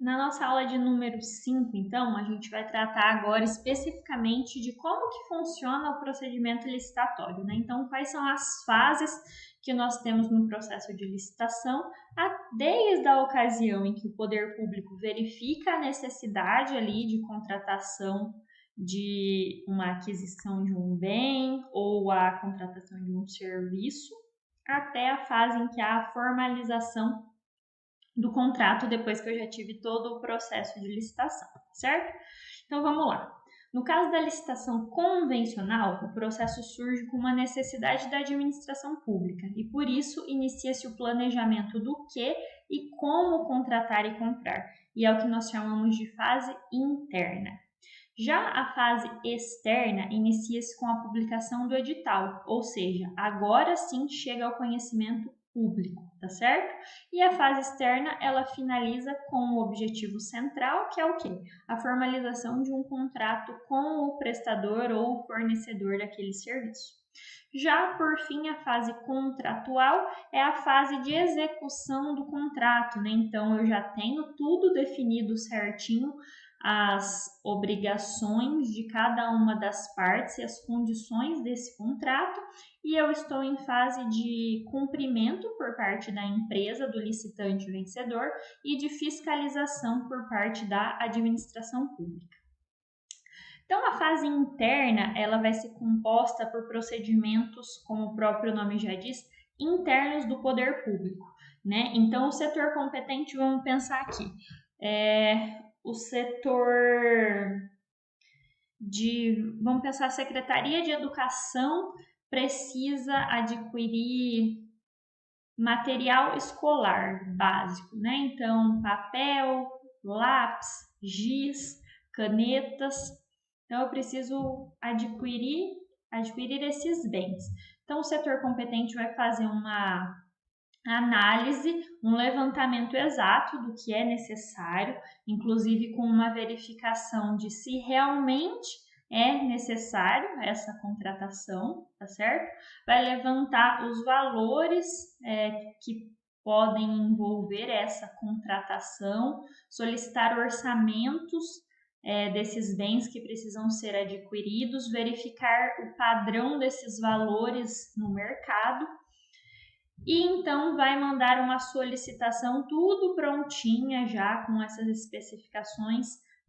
Na nossa aula de número 5, então, a gente vai tratar agora especificamente de como que funciona o procedimento licitatório, né? Então, quais são as fases que nós temos no processo de licitação, desde a ocasião em que o poder público verifica a necessidade ali de contratação de uma aquisição de um bem ou a contratação de um serviço, até a fase em que há a formalização do contrato depois que eu já tive todo o processo de licitação, certo? Então vamos lá. No caso da licitação convencional, o processo surge com uma necessidade da administração pública e por isso inicia-se o planejamento do que e como contratar e comprar, e é o que nós chamamos de fase interna. Já a fase externa inicia-se com a publicação do edital, ou seja, agora sim chega ao conhecimento público, tá certo? E a fase externa, ela finaliza com o objetivo central, que é o quê? A formalização de um contrato com o prestador ou fornecedor daquele serviço. Já, por fim, a fase contratual é a fase de execução do contrato, né? Então, eu já tenho tudo definido certinho, as obrigações de cada uma das partes e as condições desse contrato, e eu estou em fase de cumprimento por parte da empresa, do licitante vencedor, e de fiscalização por parte da administração pública. Então, a fase interna, ela vai ser composta por procedimentos, como o próprio nome já diz, internos do poder público, né? Então, o setor competente, vamos pensar aqui, o setor vamos pensar, a Secretaria de Educação precisa adquirir material escolar básico, né? Então, papel, lápis, giz, canetas. Então, eu preciso adquirir esses bens. Então, o setor competente vai fazer uma análise, um levantamento exato do que é necessário, inclusive com uma verificação de se realmente é necessário essa contratação, tá certo? Vai levantar os valores que podem envolver essa contratação, solicitar orçamentos desses bens que precisam ser adquiridos, verificar o padrão desses valores no mercado, e então vai mandar uma solicitação tudo prontinha já com essas especificações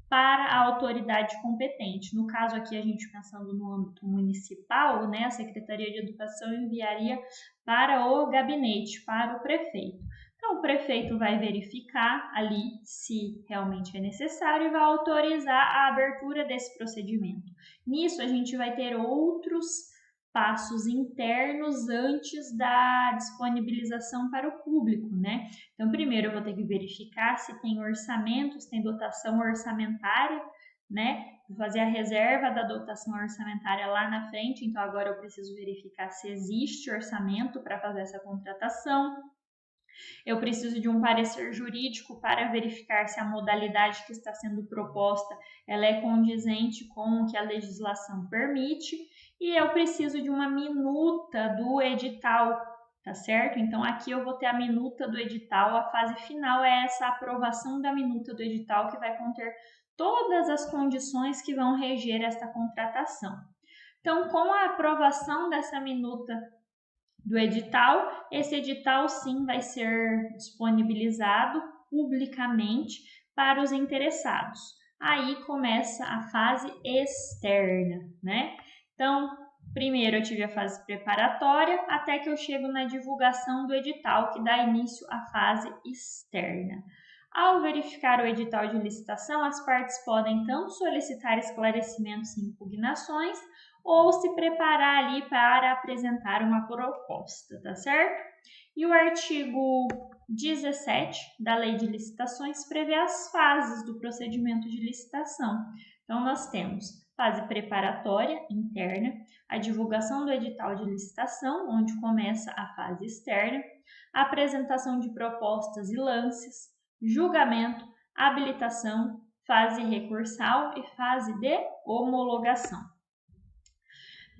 para a autoridade competente. No caso aqui, a gente pensando no âmbito municipal, né, a Secretaria de Educação enviaria para o gabinete, para o prefeito. Então, o prefeito vai verificar ali se realmente é necessário e vai autorizar a abertura desse procedimento. Nisso, a gente vai ter outros passos internos antes da disponibilização para o público, né? Então, primeiro eu vou ter que verificar se tem orçamento, se tem dotação orçamentária, né? Vou fazer a reserva da dotação orçamentária lá na frente, então agora eu preciso verificar se existe orçamento para fazer essa contratação. Eu preciso de um parecer jurídico para verificar se a modalidade que está sendo proposta ela é condizente com o que a legislação permite, e eu preciso de uma minuta do edital, tá certo? Então aqui eu vou ter a minuta do edital, a fase final é essa aprovação da minuta do edital que vai conter todas as condições que vão reger esta contratação. Então, com a aprovação dessa minuta do edital, esse edital sim vai ser disponibilizado publicamente para os interessados. Aí começa a fase externa, né? Então, primeiro eu tive a fase preparatória, até que eu chego na divulgação do edital, que dá início à fase externa. Ao verificar o edital de licitação, as partes podem tanto solicitar esclarecimentos e impugnações, ou se preparar ali para apresentar uma proposta, tá certo? E o artigo 17 da Lei de Licitações prevê as fases do procedimento de licitação. Então, nós temos fase preparatória, interna, a divulgação do edital de licitação, onde começa a fase externa, a apresentação de propostas e lances, julgamento, habilitação, fase recursal e fase de homologação.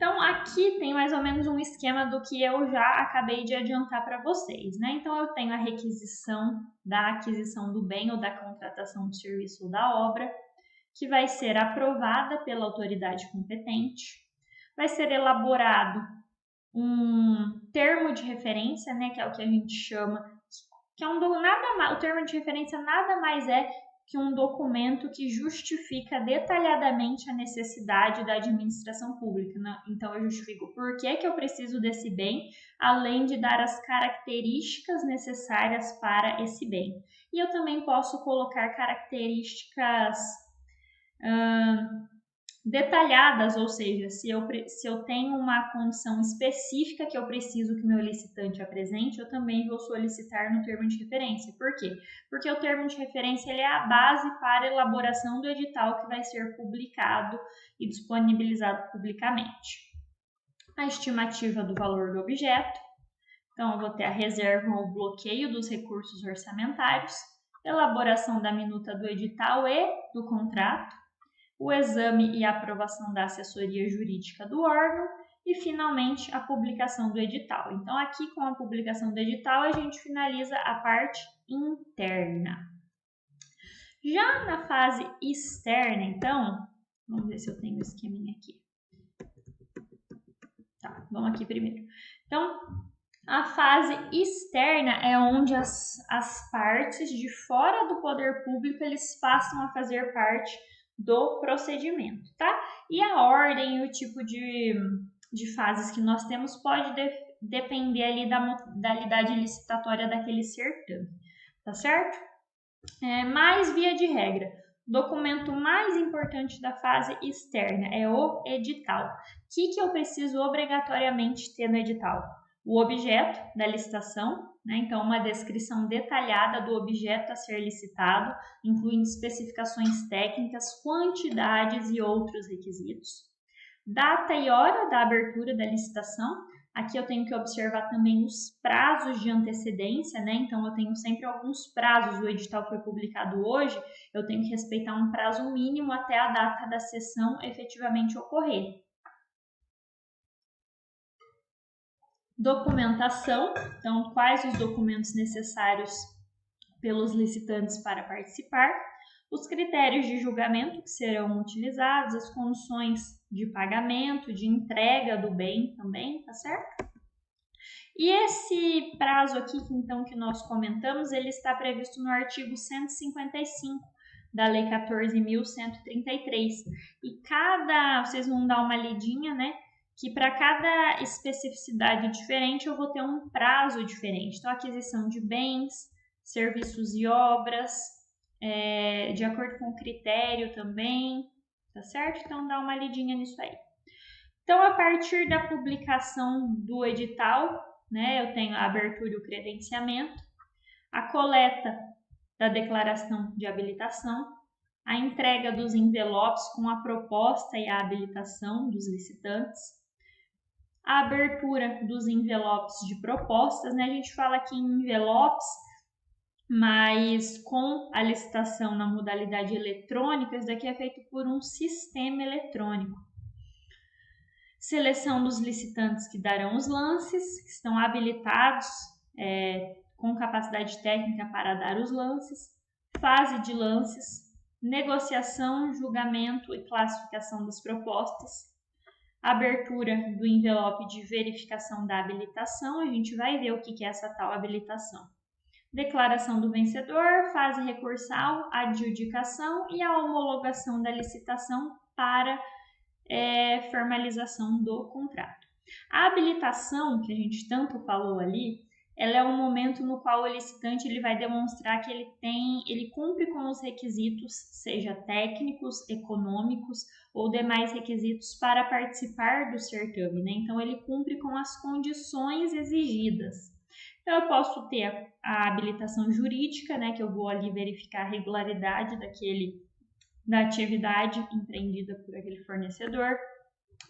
Então, aqui tem mais ou menos um esquema do que eu já acabei de adiantar para vocês, né? Então, eu tenho a requisição da aquisição do bem ou da contratação do serviço ou da obra, que vai ser aprovada pela autoridade competente, vai ser elaborado um termo de referência, né, que é o que a gente chama, que é o termo de referência nada mais é que um documento que justifica detalhadamente a necessidade da administração pública, né? Então, eu justifico por que eu preciso desse bem, além de dar as características necessárias para esse bem. E eu também posso colocar características detalhadas, ou seja, se eu tenho uma condição específica que eu preciso que o meu licitante apresente, eu também vou solicitar no termo de referência. Por quê? Porque o termo de referência ele é a base para a elaboração do edital que vai ser publicado e disponibilizado publicamente. A estimativa do valor do objeto. Então, eu vou ter a reserva ou bloqueio dos recursos orçamentários, elaboração da minuta do edital e do contrato, o exame e a aprovação da assessoria jurídica do órgão e, finalmente, a publicação do edital. Então, aqui com a publicação do edital, a gente finaliza a parte interna. Já na fase externa, então, vamos ver se eu tenho o esqueminha aqui. Tá, vamos aqui primeiro. Então, a fase externa é onde as partes de fora do poder público, eles passam a fazer parte do procedimento, tá? E a ordem e o tipo de fases que nós temos pode depender ali da modalidade licitatória daquele certame, tá certo? Mas, via de regra, o documento mais importante da fase externa é o edital. O que eu preciso obrigatoriamente ter no edital? O objeto da licitação, né? Então, uma descrição detalhada do objeto a ser licitado, incluindo especificações técnicas, quantidades e outros requisitos. Data e hora da abertura da licitação. Aqui eu tenho que observar também os prazos de antecedência, né? Então, eu tenho sempre alguns prazos. O edital foi publicado hoje, eu tenho que respeitar um prazo mínimo até a data da sessão efetivamente ocorrer. Documentação, então quais os documentos necessários pelos licitantes para participar, os critérios de julgamento que serão utilizados, as condições de pagamento, de entrega do bem também, tá certo? E esse prazo aqui, então, que nós comentamos, ele está previsto no artigo 155 da Lei 14.133. E vocês vão dar uma lidinha, né? Que para cada especificidade diferente eu vou ter um prazo diferente. Então, aquisição de bens, serviços e obras, de acordo com o critério também, tá certo? Então, dá uma lidinha nisso aí. Então, a partir da publicação do edital, né, eu tenho a abertura e o credenciamento, a coleta da declaração de habilitação, a entrega dos envelopes com a proposta e a habilitação dos licitantes, a abertura dos envelopes de propostas, né? A gente fala aqui em envelopes, mas com a licitação na modalidade eletrônica, isso daqui é feito por um sistema eletrônico. Seleção dos licitantes que darão os lances, que estão habilitados com capacidade técnica para dar os lances, fase de lances, negociação, julgamento e classificação das propostas, abertura do envelope de verificação da habilitação, a gente vai ver o que é essa tal habilitação. Declaração do vencedor, fase recursal, adjudicação e a homologação da licitação para formalização do contrato. A habilitação, que a gente tanto falou ali, ela é um momento no qual o licitante ele vai demonstrar que ele cumpre com os requisitos, seja técnicos, econômicos ou demais requisitos para participar do certame, né? Então, ele cumpre com as condições exigidas. Então, eu posso ter a habilitação jurídica, né? Que eu vou ali verificar a regularidade da atividade empreendida por aquele fornecedor.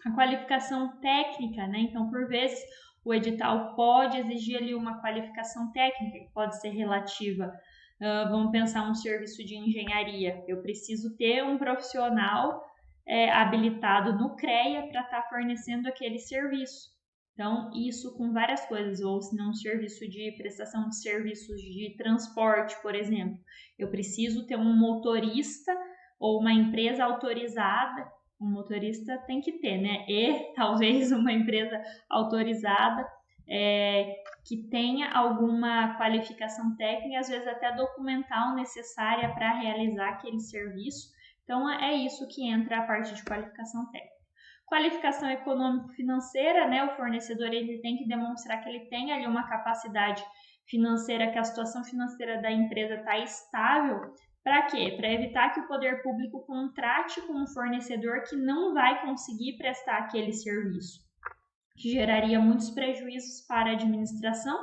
A qualificação técnica, né? Então, por vezes, o edital pode exigir ali uma qualificação técnica, que pode ser relativa. Vamos pensar um serviço de engenharia. Eu preciso ter um profissional habilitado no CREA para estar fornecendo aquele serviço. Então, isso com várias coisas, ou se não, um serviço de prestação de serviços de transporte, por exemplo. Eu preciso ter um motorista ou uma empresa autorizada, um motorista tem que ter, né? E talvez uma empresa autorizada que tenha alguma qualificação técnica, às vezes até documental necessária para realizar aquele serviço. Então, é isso que entra a parte de qualificação técnica. Qualificação econômico-financeira, né? O fornecedor ele tem que demonstrar que ele tem ali uma capacidade financeira, que a situação financeira da empresa está estável. Para quê? Para evitar que o poder público contrate com um fornecedor que não vai conseguir prestar aquele serviço, que geraria muitos prejuízos para a administração,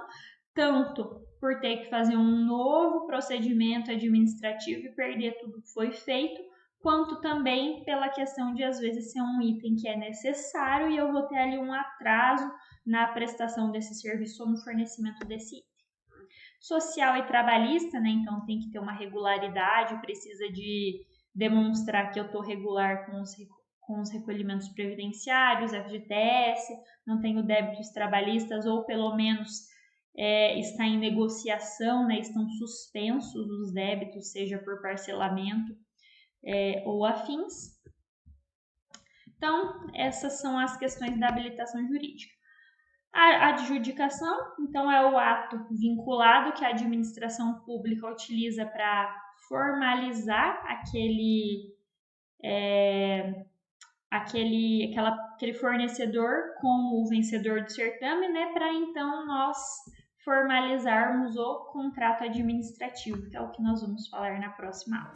tanto por ter que fazer um novo procedimento administrativo e perder tudo que foi feito, quanto também pela questão de às vezes ser um item que é necessário e eu vou ter ali um atraso na prestação desse serviço ou no fornecimento desse item. Social e trabalhista, né? Então tem que ter uma regularidade, precisa de demonstrar que eu estou regular com os recolhimentos previdenciários, FGTS, não tenho débitos trabalhistas ou pelo menos está em negociação, né? Estão suspensos os débitos, seja por parcelamento ou afins. Então, essas são as questões da habilitação jurídica. A adjudicação, então, é o ato vinculado que a administração pública utiliza para formalizar aquele fornecedor com o vencedor do certame, né, para então nós formalizarmos o contrato administrativo, que é o que nós vamos falar na próxima aula.